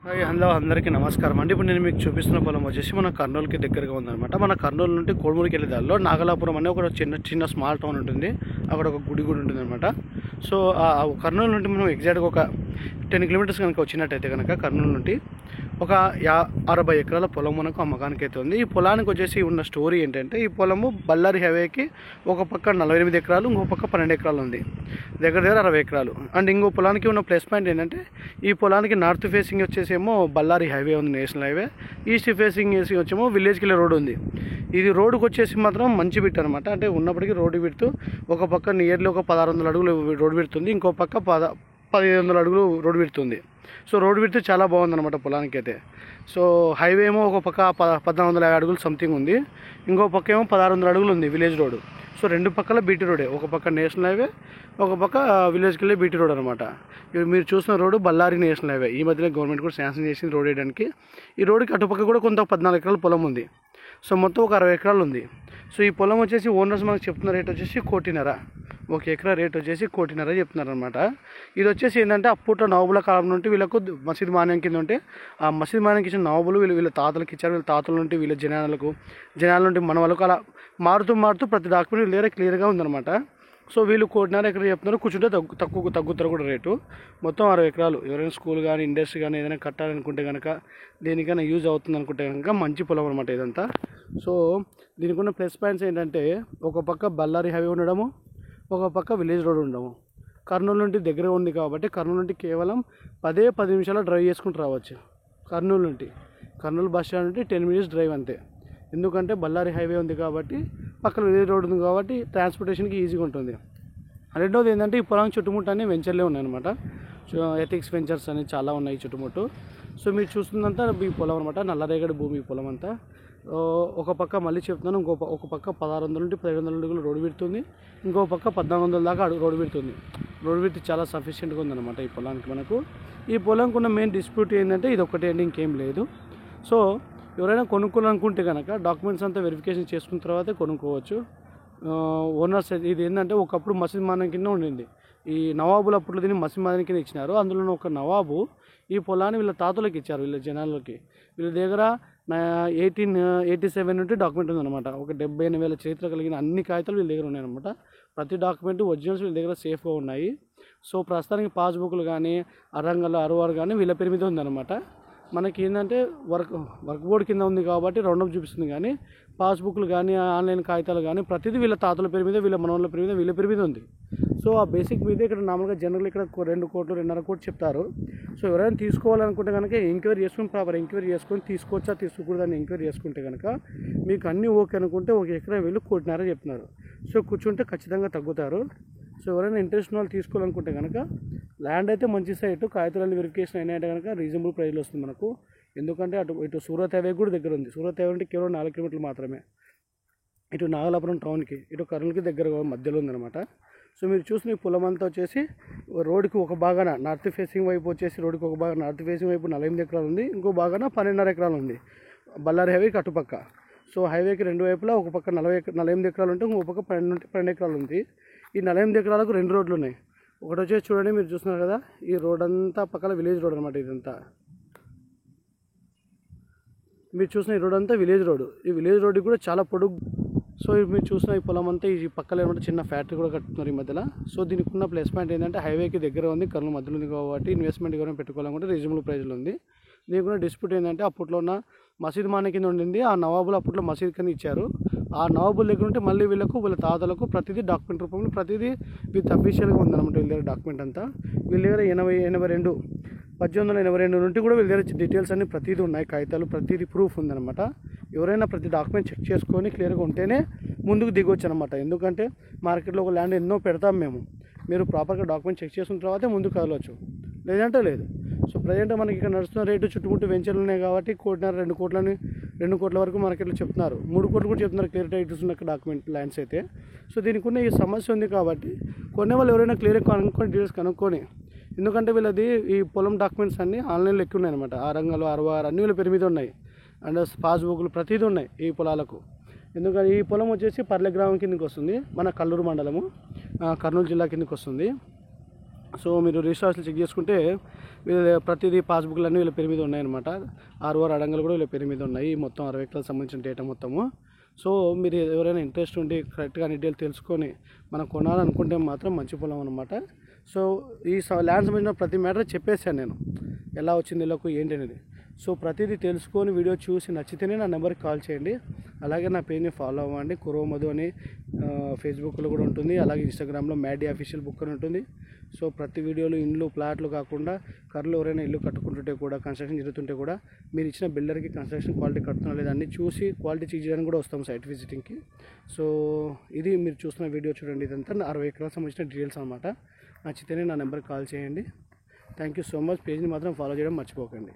Hi hello అందరికీ నమస్కారం అండి. ఇప్పుడు నేను మీకు చూపిస్తున్న పొలం వచ్చేసి మన కర్నూలుకి దగ్గరగా ఉందన్నమాట. మన కర్నూలు నుండి కోడుమూడికి వెళ్ళే దారిలో నాగలాపురం అనే ఒక చిన్న స్మాల్ టౌన్ ఉంటుంది. అక్కడ ఒక గుడి ఉంటుంది అనమాట. సో కర్నూలు నుండి మనం ఎగ్జాక్ట్గా ఒక 10 కిలోమీటర్స్ కనుక వచ్చినట్టయితే కనుక కర్నూలు నుండి ఒక 60 ఎకరాల పొలం మనకు అమ్మకానికి అయితే ఉంది. ఈ పొలానికి వచ్చేసి ఉన్న స్టోరీ ఏంటంటే, ఈ పొలము బళ్ళారి హైవేకి ఒక పక్క 48 ఎకరాలు, ఇంకో పక్క 12 ఎకరాలు ఉంది. దగ్గర 60 ఎకరాలు. అండ్ ఇంకో పొలానికి ఉన్న ప్లస్ పాయింట్ ఏంటంటే, ఈ పొలానికి నార్త్ ఫేసింగ్ వచ్చేసేమో బళ్ళారి హైవే ఉంది, నేషనల్ హైవే. ఈస్ట్ ఫేసింగ్ వచ్చేమో విలేజ్కి వెళ్ళే రోడ్ ఉంది. ఇది రోడ్డుకి వచ్చేసి మాత్రం మంచి బిట్ అనమాట. అంటే ఉన్నప్పటికీ రోడ్డు విడుతూ ఒక పక్క నియర్లీ ఒక 1600 అడుగులు రోడ్డు విడుతుంది, ఇంకో పక్క 1500 అడుగులు రోడ్డు విడుతుంది. సో రోడ్డు విడుతూ చాలా బాగుందన్నమాట పొలానికి అయితే. సో హైవే ఏమో ఒక పక్క 1450 అడుగులు సంథింగ్ ఉంది, ఇంకో పక్క ఏమో 1600 అడుగులు ఉంది విలేజ్ రోడ్డు. సో రెండు పక్కల బీటీ రోడే, ఒక పక్క నేషనల్ హైవే, ఒక పక్క విలేజ్కి వెళ్ళే బీటీ రోడ్ అనమాట. మీరు చూసిన రోడ్డు బళ్ళారి నేషనల్ హైవే. ఈ మధ్యన గవర్నమెంట్ కూడా శాంక్షన్ చేసింది రోడ్ వేయడానికి. ఈ రోడ్డుకి అటుపక్క కూడా కొంత 14 ఎకరాల పొలం ఉంది. సో మొత్తం ఒక 60 ఎకరాలు ఉంది. సో ఈ పొలం వచ్చేసి ఓనర్స్ మనకు చెప్తున్న రేట్ వచ్చేసి 1,50,00,000. 1 ఎకరా రేట్ వచ్చేసి 1,50,00,000 చెప్తున్నారు అనమాట. ఇది వచ్చేసి ఏంటంటే, అప్పట్లో నవాబుల కాలం నుండి వీళ్ళకు మసీద్ మాన్యం కింద ఉంటే, ఆ మసీద్ మాన్యంకి ఇచ్చిన నవాబులు వీళ్ళ తాతలకు ఇచ్చారు. వీళ్ళ తాతల నుండి వీళ్ళ జనాల నుండి మన వాళ్ళకు అలా మారుతూ ప్రతి డాక్యుమెంట్ వీళ్ళ దగ్గర క్లియర్గా ఉందన్నమాట. సో వీళ్ళు 1,50,00,000 ఎకరా చెప్తున్నారు. కూర్చుంటే తగ్గుతారు కూడా రేటు. మొత్తం 60 ఎకరాలు. ఎవరైనా స్కూల్ కానీ ఇండస్ట్రీ కానీ ఏదైనా కట్టాలనుకుంటే కనుక, దేనికైనా యూజ్ అవుతుంది అనుకుంటే కనుక మంచి పొలం అనమాట ఇదంతా. సో దీనికి ఉన్న ప్లస్ పాయింట్స్ ఏంటంటే, ఒక పక్క బళ్ళారి హైవే ఉండడము, ఒక పక్క విలేజ్ రోడ్ ఉండము. కర్నూలు నుండి దగ్గర ఉంది కాబట్టి కర్నూలు నుండి కేవలం 10 నిమిషాలు డ్రైవ్ చేసుకుంటూ రావచ్చు. కర్నూలు బస్ స్టాండ్ నుండి 10 మినిట్స్ డ్రైవ్ అంతే. ఎందుకంటే బళ్ళారి హైవే ఉంది కాబట్టి, పక్కన విలేజ్ రోడ్ ఉంది కాబట్టి ట్రాన్స్పోర్టేషన్కి ఈజీగా ఉంటుంది. రెండవది ఏంటంటే, ఈ పొలం చుట్టుముట్టు అన్నీ వెంచర్లే ఉన్నాయన్నమాట. సో ఎథిక్స్ వెంచర్స్ అని చాలా ఉన్నాయి చుట్టుముట్టు. సో మీరు చూస్తుందంతా ఈ పొలం అనమాట, నల్లరేగడి భూమి ఈ పొలం అంతా. ఒక పక్క మళ్ళీ చెప్తున్నాను, ఒక పక్క 1600 నుండి 1700 అడుగులు రోడ్డు విడుతుంది, ఇంకో పక్క 1400 దాకా రోడ్డు విడుతుంది. రోడ్డు విడుతు చాలా సఫిషియెంట్గా ఉందన్నమాట ఈ పొలానికి మనకు. ఈ పొలంకి ఉన్న మెయిన్ డిస్ప్యూట్ ఏంటంటే ఇది ఒకటే అండి, ఇంకేం లేదు. సో ఎవరైనా కొనుక్కోవాలనుకుంటే కనుక డాక్యుమెంట్స్ అంతా వెరిఫికేషన్ చేసుకున్న తర్వాతే కొనుక్కోవచ్చు. ఓనర్స్ ఇది ఏంటంటే, ఒకప్పుడు మసీద్ మాన్యం కింద ఉండింది. ఈ నవాబులు అప్పట్లో దీన్ని మసీద్ మాన్యం కింద ఇచ్చినారు. అందులో ఒక నవాబు ఈ పొలాన్ని వీళ్ళ తాతలకు ఇచ్చారు, వీళ్ళ జనాలకి. వీళ్ళ దగ్గర 1887 నుండి డాక్యుమెంట్ ఉందన్నమాట. ఒక 78,000 చరిత్ర కలిగిన అన్ని కాగితాలు వీళ్ళ దగ్గర ఉన్నాయన్నమాట. ప్రతి డాక్యుమెంట్ ఒరిజినల్స్ వీళ్ళ దగ్గర సేఫ్గా ఉన్నాయి. సో ప్రస్తుతానికి పాస్బుక్లు కానీ అరంగల్ అరువారు కానీ వీళ్ళ పేరు మీద ఉందన్నమాట. మనకి ఏంటంటే వర్క్ బోర్డు కింద ఉంది కాబట్టి రౌండప్ చూపిస్తుంది, కానీ పాస్బుక్లు కానీ ఆన్లైన్ కాగితాలు కానీ ప్రతిదీ వీళ్ళ తాతల పేరు మీద, వీళ్ళ మనవాళ్ళ పేరు మీద, వీళ్ళ పేరు మీద ఉంది. సో ఆ బేసిక్ మీద ఇక్కడ నార్మల్గా జనరల్ ఇక్కడ 2 కోట్లు 2.5 కోట్లు చెప్తారు. సో ఎవరైనా తీసుకోవాలనుకుంటే కనుక ఎంక్వైరీ చేసుకుని ప్రాపర్ ఎంక్వైరీ చేసుకొని తీసుకోవచ్చా తీసుకోకూడదని ఎంక్వైరీ చేసుకుంటే కనుక మీకు అన్నీ ఓకే అనుకుంటే 1 ఎకరా వెళ్ళి 1,50,00,000 చెప్తున్నారు. సో కూర్చుంటే ఖచ్చితంగా తగ్గుతారు. సో ఎవరైనా ఇంట్రెస్ట్ ఉన్న వాళ్ళు తీసుకోవాలనుకుంటే కనుక ల్యాండ్ అయితే మంచి సైట్, కాగితాలన్నీ వెరిఫికేషన్ అయినాయంటే కనుక రీజనబుల్ ప్రైస్లో వస్తుంది మనకు. ఎందుకంటే ఇటు సూరత్ హైవే కూడా దగ్గర ఉంది. సూరత్ హైవే అంటే కేవలం 4 కిలోమీటర్లు మాత్రమే. ఇటు నాగలాపురం టౌన్కి, ఇటు కర్నూలుకి దగ్గర మధ్యలో ఉందన్నమాట. సో మీరు చూసిన ఈ పొలం అంతా వచ్చేసి రోడ్డుకి ఒక భాగాన నార్త్ ఫేసింగ్ వైపు వచ్చేసి, రోడ్డుకి ఒక భాగం నార్త్ ఫేసింగ్ వైపు 48 ఎకరాలు ఉంది, ఇంకో భాగాన 12.5 ఎకరాలు ఉంది బళ్ళారి హైవేకి అటుపక్క. సో హైవేకి రెండు వైపులా ఒక పక్క 48 ఎకరాలు ఉంటే ఇంకో పక్క 12 ఎకరాలు ఉంది. ఈ 48 ఎకరాలకు 2 రోడ్లు ఉన్నాయి. ఒకటి వచ్చేసి చూడండి, మీరు చూస్తున్నారు కదా, ఈ రోడ్ అంతా పక్కన విలేజ్ రోడ్ అనమాట. ఇదంతా మీరు చూసిన ఈ రోడ్ అంతా విలేజ్ రోడ్. ఈ విలేజ్ రోడ్డు కూడా చాలా పొడుగు. సో మీరు చూసిన ఈ పొలం అంతా ఈ పక్కన ఏమంటే చిన్న ఫ్యాక్టరీ కూడా కట్టుతున్నారు ఈ మధ్యలో. సో దీనికి ఉన్న ప్లస్ పాయింట్ ఏంటంటే, హైవేకి దగ్గర ఉంది, కర్నూలు మధ్యలో ఉంది కాబట్టి ఇన్వెస్ట్మెంట్ ఎవరైనా పెట్టుకోవాలనుకుంటే రీజనబుల్ ప్రైస్లో ఉంది. దీనికి కూడా డిస్ప్యూట్ ఏంటంటే, అప్పట్లో ఉన్న మసీద్ మాన్యం కింద ఉండింది. ఆ నవాబులు అప్పట్లో మసీద్ కింద ఇచ్చారు. ఆ నవాబుల దగ్గర ఉంటే మళ్ళీ వీళ్ళ తాతలకు ప్రతిదీ డాక్యుమెంట్ రూపంలో ప్రతిదీ విత్ అఫీషియల్గా ఉందన్నమాట వీళ్ళ దగ్గర డాక్యుమెంట్ అంతా. వీళ్ళ దగ్గర 1882 నుండి కూడా వీళ్ళ దగ్గర డీటెయిల్స్ అన్ని ప్రతిదీ ఉన్నాయి, కాగితాలు ప్రతిదీ ప్రూఫ్ ఉందన్నమాట. ఎవరైనా ప్రతి డాక్యుమెంట్ చెక్ చేసుకొని క్లియర్గా ఉంటేనే ముందుకు దిగొచ్చు అనమాట. ఎందుకంటే మార్కెట్లో ఒక ల్యాండ్ ఎన్నో పెడతాం మేము, మీరు ప్రాపర్గా డాక్యుమెంట్ చెక్ చేసుకున్న తర్వాతే ముందుకు కదలవచ్చు, లేదంటే లేదు. సో ప్రజెంట్ మనకి ఇక్కడ నడుస్తున్న రేటు చుట్టుముట్టు వెంచర్లు ఉన్నాయి కాబట్టి 1,50,00,000 2 కోట్ల వరకు మార్కెట్లో చెప్తున్నారు. 3 కోట్లు కూడా చెప్తున్నారు క్లియర్ టైటిల్స్ ఉన్న డాక్యుమెంట్ ల్యాండ్స్ అయితే. సో దీనికి ఉన్న ఈ సమస్య ఉంది కాబట్టి కొనే వాళ్ళు ఎవరైనా క్లియర్గా కనుక్కొని డీటెయిల్స్ కనుక్కొని, ఎందుకంటే వీళ్ళది ఈ పొలం డాక్యుమెంట్స్ అన్నీ ఆన్లైన్లో ఎక్కువ ఉన్నాయి అనమాట. అరంగల్ అరువారు అన్నీ వీళ్ళ పేరు మీద ఉన్నాయి. అండ్ పాస్బుక్లు ప్రతిదీ ఉన్నాయి ఈ పొలాలకు. ఎందుకంటే ఈ పొలం వచ్చేసి పర్లె గ్రామం కిందకి వస్తుంది, మన కల్లూరు మండలము, కర్నూలు జిల్లా కిందకి వస్తుంది. సో మీరు రిజిస్ట్రేషన్ చెక్ చేసుకుంటే ప్రతిదీ పాస్బుక్లు అన్నీ వీళ్ళ పేరు మీద ఉన్నాయన్నమాట. ఆర్ఓఆర్ అడంగలు కూడా వీళ్ళ పేరు మీద ఉన్నాయి. మొత్తం 60 ఎకరాలకు సంబంధించిన డేటా మొత్తము. సో మీరు ఎవరైనా ఇంట్రెస్ట్ ఉండి కరెక్ట్గా డీటెయిల్ తెలుసుకొని మనం కొనాలనుకుంటే మాత్రం మంచి పొలం అనమాట. సో ఈ ల్యాండ్ సంబంధించిన ప్రతి మ్యాటర్ చెప్పేసాను నేను, ఎలా వచ్చింది ఇళ్ళకు ఏంటి అనేది. సో ప్రతిదీ తెలుసుకొని వీడియో చూసి నచ్చితేనే నా నెంబర్కి కాల్ చేయండి. అలాగే నా పేజ్ని ఫాలో అవ్వండి. కురవ మధు అని ఫేస్బుక్లో కూడా ఉంటుంది. అలాగే ఇన్స్టాగ్రామ్లో మ్యాడీ అఫీషియల్ బుక్ అని ఉంటుంది. సో ప్రతి వీడియోలో ఇండ్లు ప్లాట్లు కాకుండా కర్రలు ఎవరైనా ఇల్లు కట్టుకుంటుంటే కూడా, కన్స్ట్రక్షన్ జరుగుతుంటే కూడా మీరు ఇచ్చిన బిల్డర్కి కన్స్ట్రక్షన్ క్వాలిటీ కడుతున్నా లేదా అన్నీ చూసి క్వాలిటీ చెక్ చేయడానికి కూడా వస్తాం సైట్ విజిటింగ్కి. సో ఇది మీరు చూస్తున్న వీడియో చూడండి. ఇదంతా 60 ఎకరాలకు సంబంధించిన డీటెయిల్స్ అనమాట. నచ్చితేనే నా నెంబర్కి కాల్ చేయండి. Thank you so much. పేజ్ని మాత్రం ఫాలో చేయడం మర్చిపోకండి.